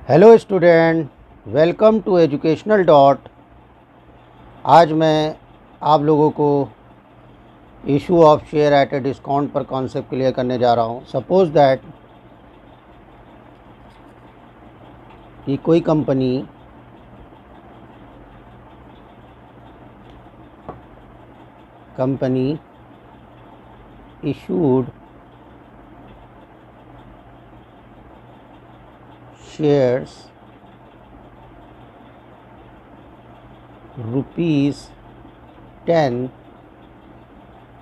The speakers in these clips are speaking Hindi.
Hello student, welcome to educational dot. आज मैं आप लोगों को issue of share at a discount पर कॉन्सेप्ट क्लियर करने जा रहा हूँ। सपोज दैट कि कोई कंपनी इशूड शेयर्स ₹10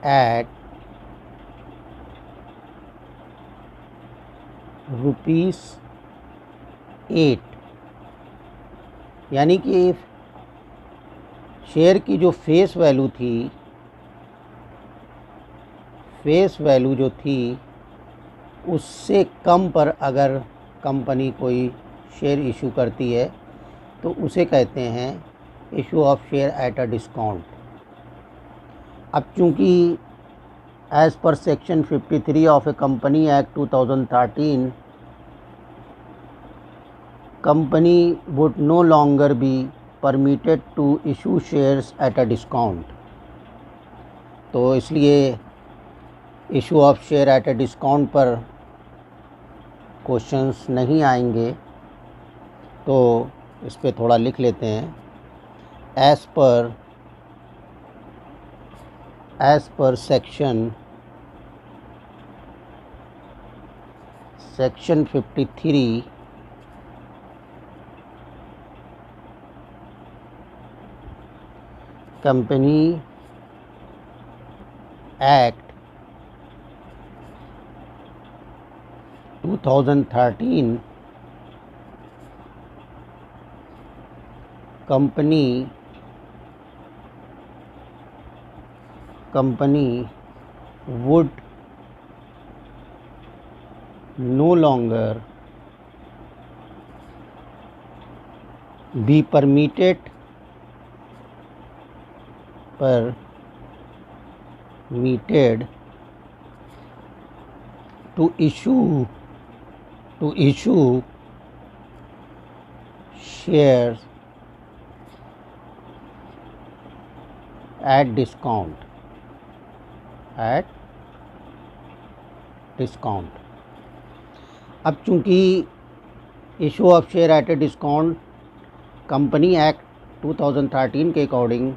at ₹8, यानी कि शेयर की जो फेस वैल्यू जो थी उससे कम पर अगर कंपनी कोई शेयर इशू करती है तो उसे कहते हैं issue of share at a discount. अब चूँकि as per section 53 of a company act 2013 company would no longer be permitted to issue shares at a discount. तो इसलिए issue of share at a discount पर क्वेश्चंस नहीं आएंगे। तो इस पे थोड़ा लिख लेते हैं। As per section 53 company act 2013 company would no longer be permitted to issue shares at discount। अब चूंकि issue of share at a discount company act 2013 के अकॉर्डिंग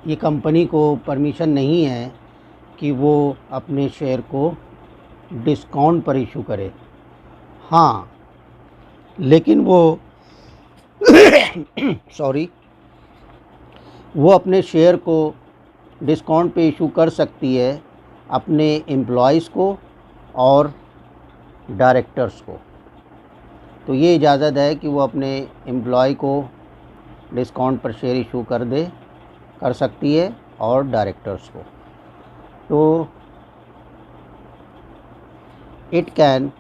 ये कंपनी को परमिशन नहीं है कि वो अपने शेयर को डिस्काउंट पर इशू करे। हाँ, लेकिन वो वो अपने शेयर को डिस्काउंट पे इशू कर सकती है अपने एम्प्लॉइज़ को और डायरेक्टर्स को। तो ये इजाज़त है कि वो अपने एम्प्लॉय को डिस्काउंट पर शेयर इशू कर सकती है और डायरेक्टर्स को। तो it can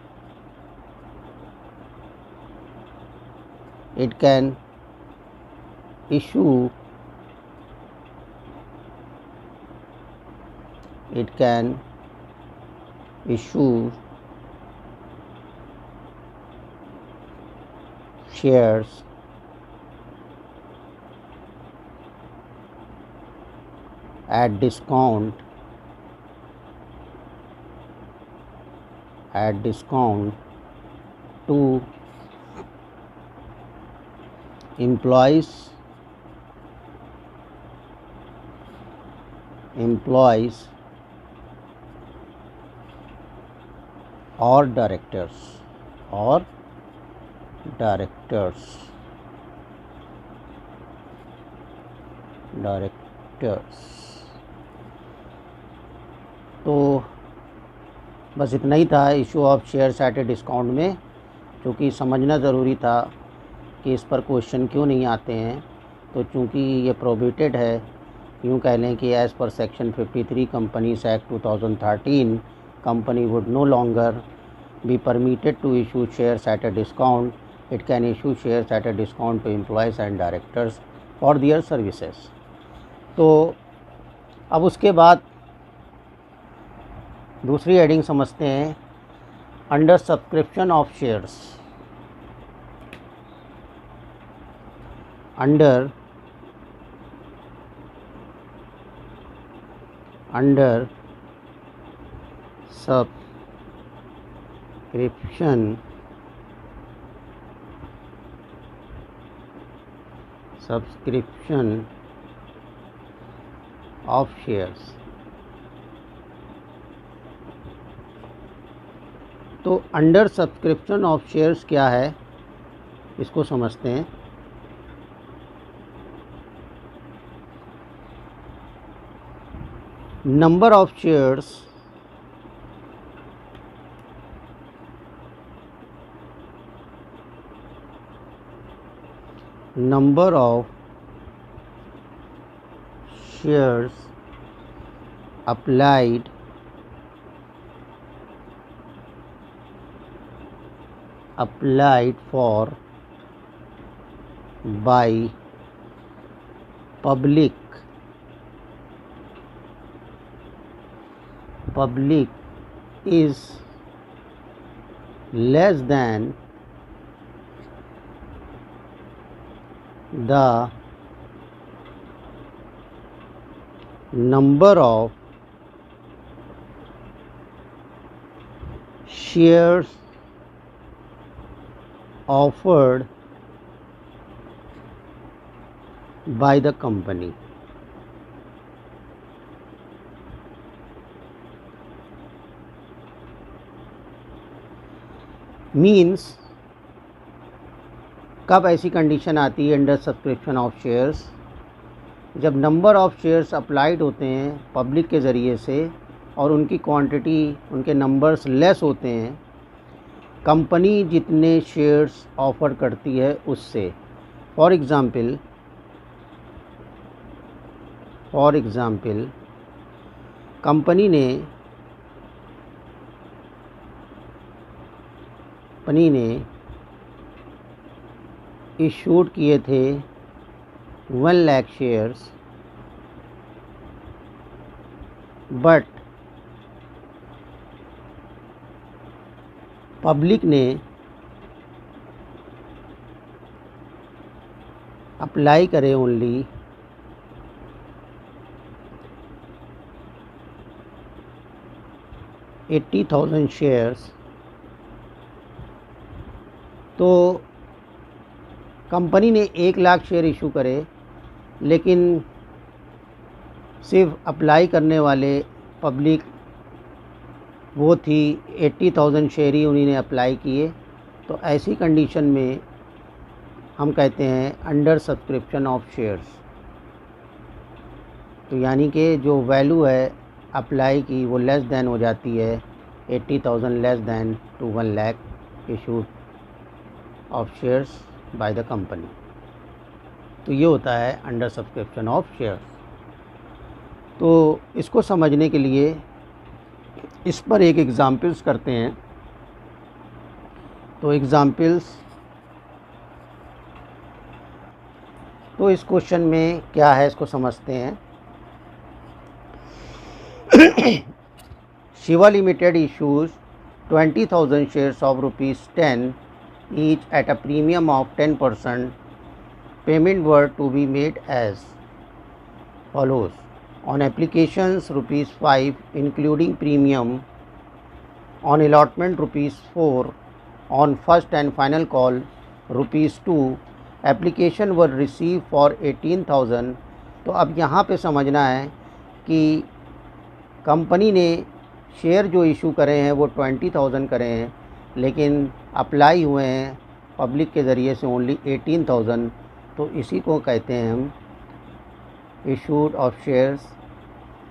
issue shares at discount to employees or directors। तो बस इतना ही था issue of shares at a discount में, क्योंकि समझना ज़रूरी था कि इस पर क्वेश्चन क्यों नहीं आते हैं। तो चूँकि ये प्रोहिबिटेड है, यूँ कह लें कि as per section 53 companies act 2013 company would no longer be permitted to issue shares at a discount. It can issue shares at a discount to employees and directors for their services. तो अब उसके बाद दूसरी हेडिंग समझते हैं, under subscription of shares. under subscription of shares। तो अंडर सब्सक्रिप्शन ऑफ शेयर्स क्या है, इसको समझते हैं। Number of shares applied for by public is less than the number of shares offered by the company। Means कब ऐसी कंडीशन आती है अंडर सब्सक्रिप्शन ऑफ शेयर्स, जब नंबर ऑफ़ शेयर्स अप्लाइड होते हैं पब्लिक के ज़रिए से और उनकी क्वांटिटी, उनके नंबर्स लेस होते हैं कंपनी जितने शेयर्स ऑफ़र करती है उससे। फॉर एग्ज़ाम्पल कंपनी ने इशूड किए थे 1 लाख शेयर्स, बट पब्लिक ने अप्लाई करे ओनली 80,000 शेयर्स। तो कंपनी ने 1 लाख शेयर इशू करे, लेकिन सिर्फ अप्लाई करने वाले पब्लिक वो थी 80,000 शेयर ही उन्हीं ने अप्लाई किए। तो ऐसी कंडीशन में हम कहते हैं अंडर सब्सक्रिप्शन ऑफ शेयर्स। तो यानी कि जो वैल्यू है अप्लाई की वो लेस देन हो जाती है 80,000 less than two 1 lakh issued of shares by the company. तो ये होता है अंडर सब्सक्रिप्शन ऑफ शेयर्स। तो इसको समझने के लिए इस पर एक एग्ज़ाम्पल्स करते हैं। तो एग्ज़ाम्पल्स, तो इस क्वेश्चन में क्या है इसको समझते हैं। Shiva limited issues 20,000 shares of ₹10 each at a premium of 10%. Payment were to be made as follows: on applications ₹5 including premium, on allotment ₹4, on first and final call ₹2। Application were receive for 18,000। तो अब यहाँ पे समझना है कि कंपनी ने शेयर जो इशू करे हैं वो 20,000 करे हैं, लेकिन अप्लाई हुए हैं पब्लिक के ज़रिए से ओनली 18,000। तो इसी को कहते हैं हम issued of shares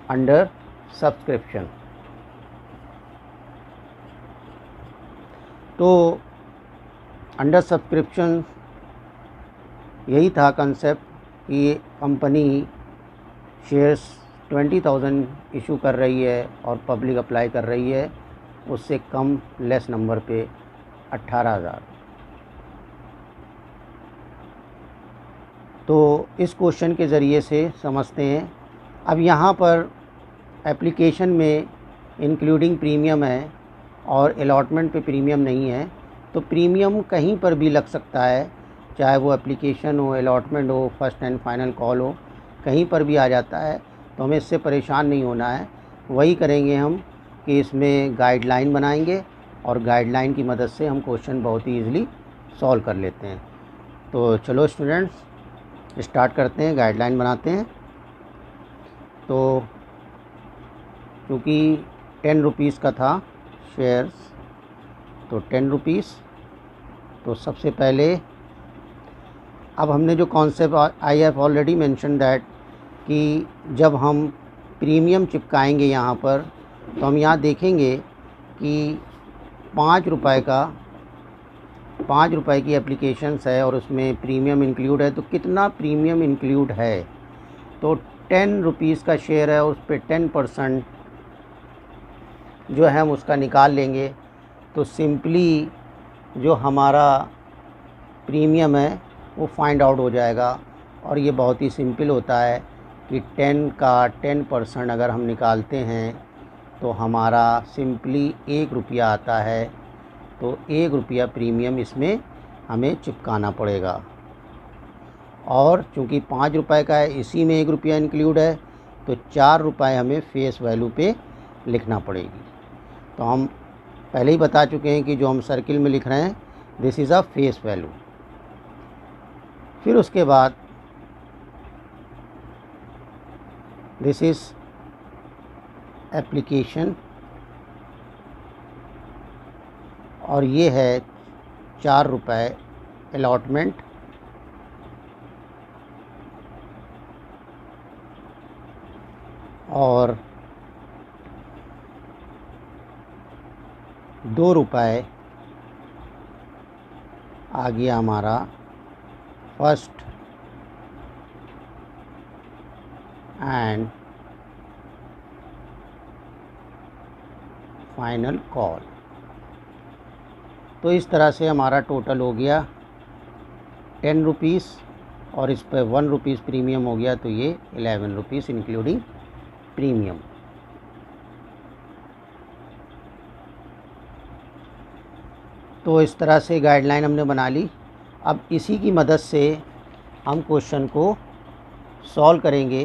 under subscription. तो अंडर सब्सक्रिप्शन यही था कंसेप्ट कि कंपनी शेयर्स 20,000 इशू कर रही है और पब्लिक अप्लाई कर रही है उससे कम लेस नंबर पे 18,000। तो इस क्वेश्चन के ज़रिए से समझते हैं। अब यहाँ पर एप्लीकेशन में इंक्लूडिंग प्रीमियम है और अलॉटमेंट पे प्रीमियम नहीं है, तो प्रीमियम कहीं पर भी लग सकता है, चाहे वो एप्लीकेशन हो, अलॉटमेंट हो, फर्स्ट एंड फाइनल कॉल हो, कहीं पर भी आ जाता है। तो हमें इससे परेशान नहीं होना है। वही करेंगे हम कि इसमें गाइडलाइन बनाएंगे और गाइडलाइन की मदद से हम क्वेश्चन बहुत ही ईज़िली सॉल्व कर लेते हैं। तो चलो स्टूडेंट्स स्टार्ट करते हैं, गाइडलाइन बनाते हैं। तो क्योंकि 10 रुपीज़ का था शेयर्स, तो 10 रुपीज़। तो सबसे पहले अब हमने जो concept I have already mention that कि जब हम प्रीमियम चिपकाएंगे यहाँ पर, तो हम यहाँ देखेंगे कि 5 रुपए की एप्लीकेशंस है और उसमें प्रीमियम इंक्लूड है। तो कितना प्रीमियम इंक्लूड है? तो 10 रुपीज़ का शेयर है और उस पर 10% जो है हम उसका निकाल लेंगे। तो सिंपली जो हमारा प्रीमियम है वो फाइंड आउट हो जाएगा। और ये बहुत ही सिंपल होता है कि 10 का 10% अगर हम निकालते हैं तो हमारा सिंपली 1 रुपया आता है। तो 1 रुपया प्रीमियम इसमें हमें चिपकाना पड़ेगा। और चूँकि 5 रुपए का है, इसी में 1 रुपया इंक्लूड है, तो 4 रुपये हमें फेस वैल्यू पे लिखना पड़ेगी। तो हम पहले ही बता चुके हैं कि जो हम सर्किल में लिख रहे हैं this is a face value. फिर उसके बाद दिस इज़ एप्लीकेशन और ये है 4 रुपये अलॉटमेंट। और 2 रुपये आ गया हमारा फर्स्ट एंड फाइनल कॉल। तो इस तरह से हमारा टोटल हो गया 10 रुपीज़ और इस पर 1 रुपीज़ प्रीमियम हो गया। तो ये 11 रुपीज़ इंक्लूडिंग प्रीमियम। तो इस तरह से गाइडलाइन हमने बना ली। अब इसी की मदद से हम क्वेश्चन को सॉल्व करेंगे।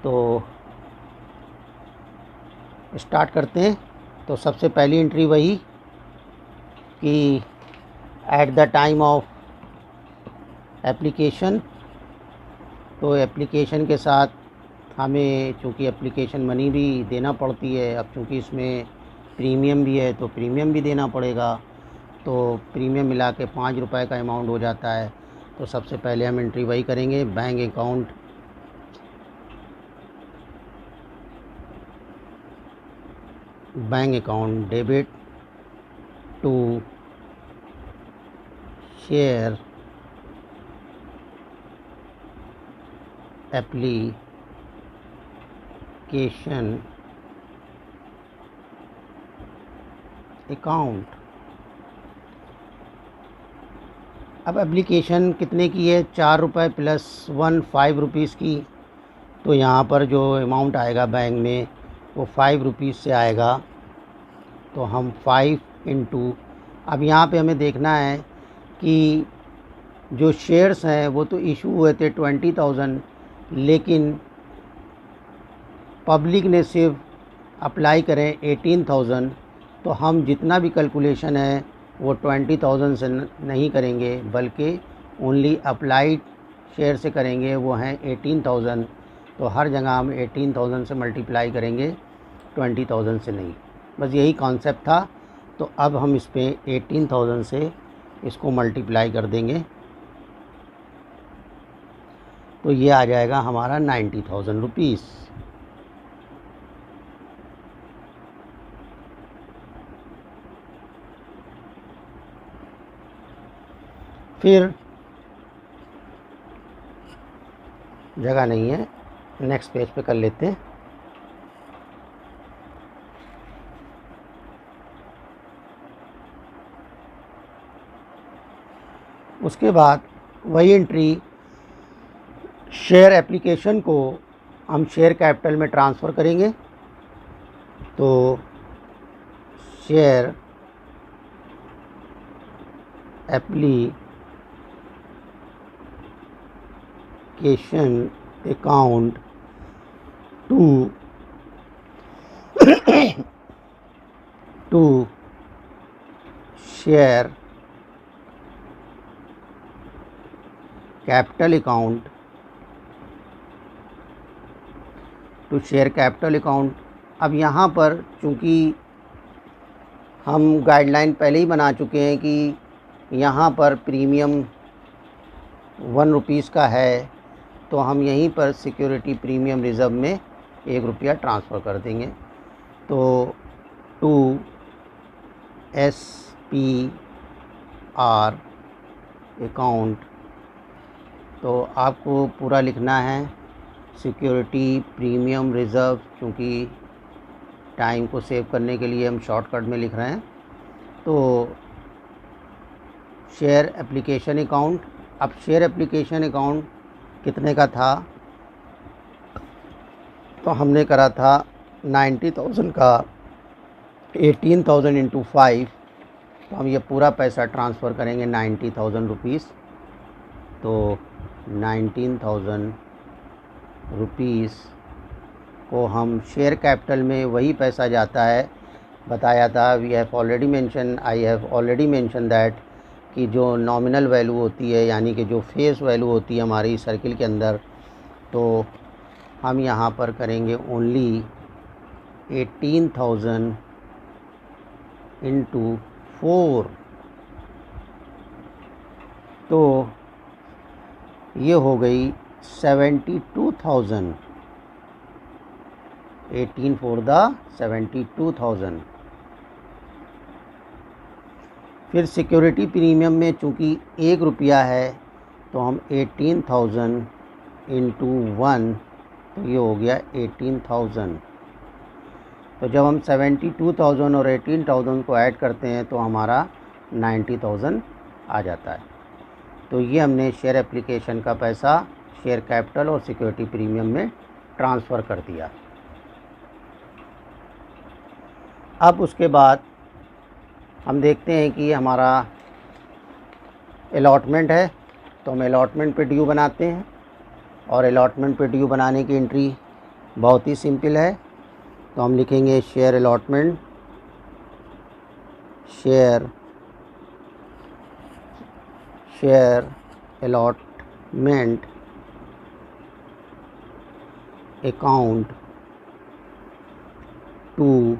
तो स्टार्ट करते हैं। तो सबसे पहली एंट्री वही कि at the time of application, तो एप्लीकेशन के साथ हमें चूँकि एप्लीकेशन मनी भी देना पड़ती है। अब चूँकि इसमें प्रीमियम भी है तो प्रीमियम भी देना पड़ेगा। तो प्रीमियम मिला के 5 रुपये का अमाउंट हो जाता है। तो सबसे पहले हम एंट्री वही करेंगे, bank account debit to share application account. अब एप्लीकेशन कितने की है? 4 रुपये प्लस 1 5 रुपीज़ की। तो यहाँ पर जो अमाउंट आएगा बैंक में वो 5 रुपीज़ से आएगा। तो हम 5 इंटू, अब यहाँ पे हमें देखना है कि जो शेयर्स हैं वो तो इशू हुए थे 20,000, लेकिन पब्लिक ने सिर्फ अप्लाई करें 18,000। तो हम जितना भी कैलकुलेशन है वो 20,000 से नहीं करेंगे, बल्कि ओनली अप्लाइड शेयर से करेंगे, वो हैं 18,000। तो हर जगह हम 18,000 से मल्टीप्लाई करेंगे, 20,000 से नहीं। बस यही कॉन्सेप्ट था। तो अब हम इस पे 18,000 से इसको मल्टीप्लाई कर देंगे। तो ये आ जाएगा हमारा 90,000 रुपीज़। फिर जगह नहीं है, नेक्स्ट पेज पे कर लेते हैं। उसके बाद वही एंट्री, शेयर एप्लीकेशन को हम शेयर कैपिटल में ट्रांसफ़र करेंगे। तो share application application account to share capital account अब यहाँ पर चूँकि हम गाइडलाइन पहले ही बना चुके हैं कि यहाँ पर प्रीमियम 1 रुपीज़ का है, तो हम यहीं पर सिक्योरिटी प्रीमियम रिज़र्व में 1 रुपया ट्रांसफ़र कर देंगे। तो टू SPR अकाउंट, तो आपको पूरा लिखना है सिक्योरिटी प्रीमियम रिज़र्व, क्योंकि टाइम को सेव करने के लिए हम शॉर्टकट में लिख रहे हैं। तो शेयर एप्लीकेशन अकाउंट, अब शेयर एप्लीकेशन अकाउंट कितने का था, तो हमने करा था 90,000 का 18,000 इंटू 5, तो हम ये पूरा पैसा ट्रांसफ़र करेंगे 90,000 रुपीज़। तो 19,000 रुपीज़ को हम शेयर कैपिटल में वही पैसा जाता है, बताया था। आई हैव ऑलरेडी मेंशन दैट कि जो नॉमिनल वैल्यू होती है, यानी कि जो फेस वैल्यू होती है हमारी सर्किल के अंदर, तो हम यहाँ पर करेंगे ओनली 18,000 इंटू 4, तो ये हो गई 72,000। 18 for the 72,000। फिर सिक्योरिटी प्रीमियम में चूँकि 1 रुपया है, तो हम 18,000 इंटू 1, तो ये हो गया 18,000। तो जब हम 72,000 और 18,000 को ऐड करते हैं तो हमारा 90,000 आ जाता है। तो ये हमने शेयर एप्लीकेशन का पैसा शेयर कैपिटल और सिक्योरिटी प्रीमियम में ट्रांसफ़र कर दिया। अब उसके बाद हम देखते हैं कि हमारा अलॉटमेंट है, तो हम अलॉटमेंट पे ड्यू बनाते हैं। और अलॉटमेंट पे ड्यू बनाने की एंट्री बहुत ही सिंपल है, तो हम लिखेंगे share allotment, share allotment account to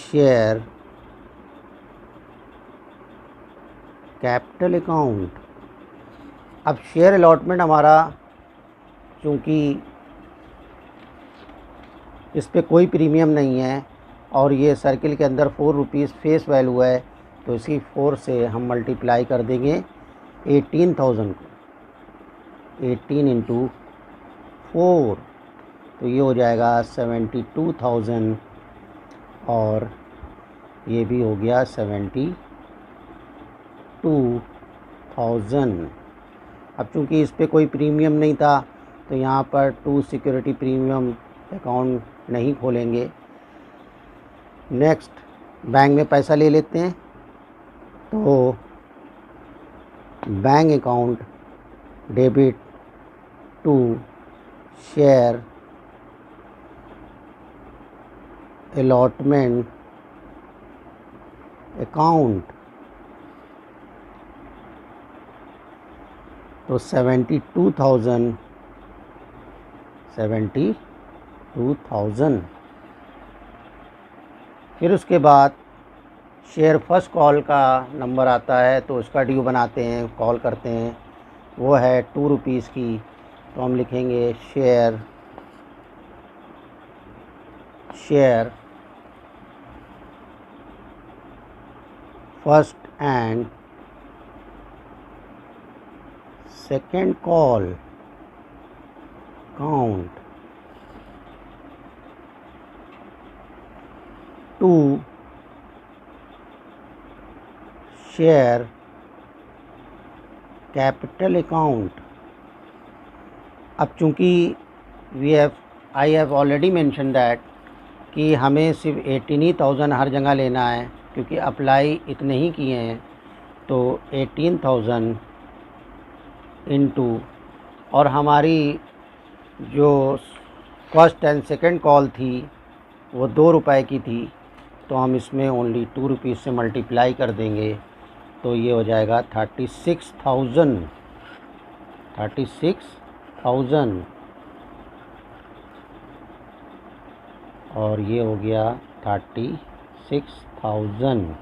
share capital account. अब शेयर अलॉटमेंट हमारा, चूँकि इस पे कोई प्रीमियम नहीं है और ये सर्किल के अंदर 4 रुपीज़ फेस वैल्यू है, तो इसी 4 से हम मल्टीप्लाई कर देंगे 18,000 को, 18 इंटू 4, तो ये हो जाएगा 72,000 और ये भी हो गया 72,000। अब चूँकि इस पे कोई प्रीमियम नहीं था, तो यहाँ पर टू सिक्योरिटी प्रीमियम अकाउंट नहीं खोलेंगे। नेक्स्ट बैंक में पैसा ले लेते हैं, तो bank account debit to share allotment account, तो 72,000। फिर उसके बाद शेयर फर्स्ट कॉल का नंबर आता है, तो उसका ड्यू बनाते हैं, कॉल करते हैं, वो है 2 रुपीज़ की, तो हम लिखेंगे share first and second call account to share capital account. अब चूँकि I have already mention that कि हमें सिर्फ 18,000 हर जगह लेना है, क्योंकि अप्लाई इतने ही किए हैं, तो 18,000 इनटू, और हमारी जो फर्स्ट एंड सेकंड कॉल थी वो 2 रुपए की थी, तो हम इसमें ओनली 2 रुपीज़ से मल्टीप्लाई कर देंगे, तो ये हो जाएगा 36,000 और ये हो गया 36,000।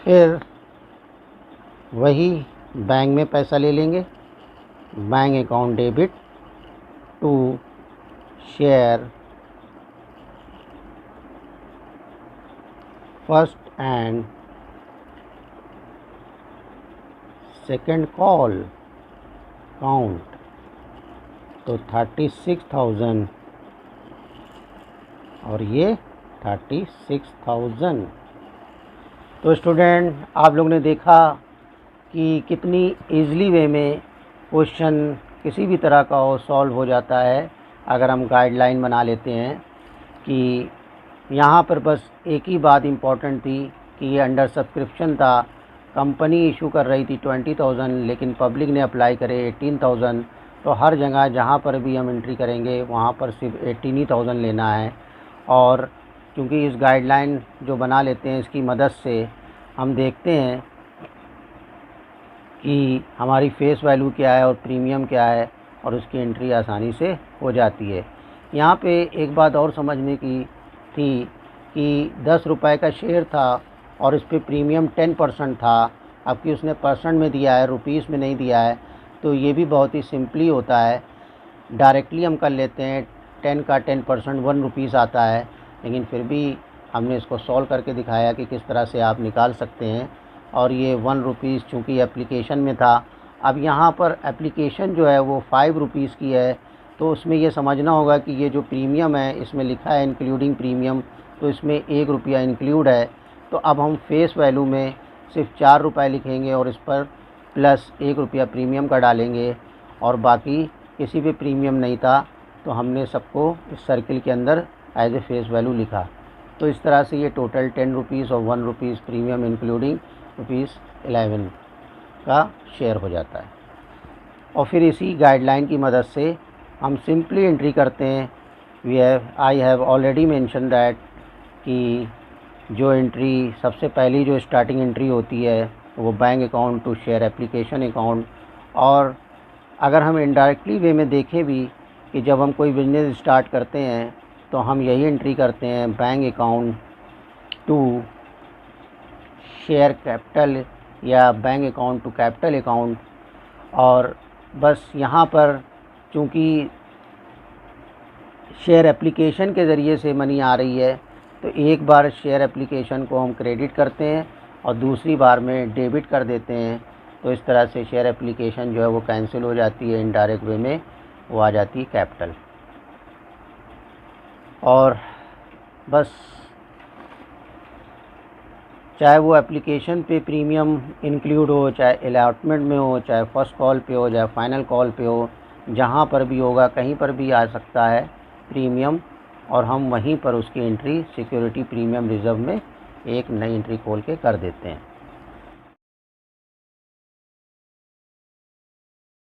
फिर वही बैंक में पैसा ले लेंगे, bank account debit to share first and second call count, तो 36,000 और ये 36,000। तो स्टूडेंट, आप लोग ने देखा कि कितनी ईज़िली वे में क्वेश्चन किसी भी तरह का हो सॉल्व हो जाता है अगर हम गाइडलाइन बना लेते हैं। कि यहाँ पर बस एक ही बात इम्पॉर्टेंट थी कि ये अंडर सब्सक्रिप्शन था, कंपनी इशू कर रही थी 20,000 लेकिन पब्लिक ने अप्लाई करे 18,000, तो हर जगह जहाँ पर भी हम एंट्री करेंगे वहाँ पर सिर्फ 18,000 लेना है। और क्योंकि इस गाइडलाइन जो बना लेते हैं इसकी मदद से हम देखते हैं कि हमारी फेस वैल्यू क्या है और प्रीमियम क्या है, और उसकी एंट्री आसानी से हो जाती है। यहाँ पे एक बात और समझने की थी कि 10 रुपए का शेयर था और इस पर प्रीमियम 10% था, अब कि उसने परसेंट में दिया है, रुपीज़ में नहीं दिया है, तो ये भी बहुत ही सिंपली होता है। डायरेक्टली हम कर लेते हैं, 10 का 10% 1 रुपीज़ आता है, लेकिन फिर भी हमने इसको सॉल्व करके दिखाया कि किस तरह से आप निकाल सकते हैं। और ये 1 रुपीज़ चूँकि एप्लीकेशन में था, अब यहाँ पर एप्लीकेशन जो है वो 5 रुपीज़ की है, तो उसमें ये समझना होगा कि ये जो प्रीमियम है इसमें लिखा है इंक्लूडिंग प्रीमियम, तो इसमें 1 रुपया इंक्लूड है। तो अब हम फेस वैल्यू में सिर्फ 4 रुपये लिखेंगे और इस पर प्लस 1 रुपया प्रीमियम का डालेंगे, और बाकी किसी भी प्रीमियम नहीं था, तो हमने सबको इस सर्किल के अंदर एज ए फेस वैल्यू लिखा। तो इस तरह से ये टोटल 10 रुपीज़ और 1 रुपीज़ प्रीमियम इंक्लूडिंग ₹11 का शेयर हो जाता है। और फिर इसी गाइडलाइन की मदद से हम सिंपली एंट्री करते हैं। आई हैव ऑलरेडी मेंशन दैट कि जो एंट्री सबसे पहली जो स्टार्टिंग एंट्री होती है वो bank account to share application account. और अगर हम इनडायरेक्टली वे में देखें भी कि जब हम कोई बिजनेस स्टार्ट करते हैं तो हम यही एंट्री करते हैं, bank account to share capital या bank account to capital account. और बस यहाँ पर चूँकि शेयर एप्लीकेशन के ज़रिए से मनी आ रही है, तो एक बार शेयर एप्लीकेशन को हम क्रेडिट करते हैं और दूसरी बार में डेबिट कर देते हैं, तो इस तरह से शेयर एप्लीकेशन जो है वो कैंसिल हो जाती है, इनडायरेक्ट वे में वो आ जाती है कैपिटल। और बस चाहे वो एप्लीकेशन पे प्रीमियम इंक्लूड हो, चाहे अलॉटमेंट में हो, चाहे फर्स्ट कॉल पे हो, चाहे फाइनल कॉल पे हो, जहाँ पर भी होगा कहीं पर भी आ सकता है प्रीमियम, और हम वहीं पर उसकी एंट्री सिक्योरिटी प्रीमियम रिज़र्व में एक नई एंट्री खोल के कर देते हैं।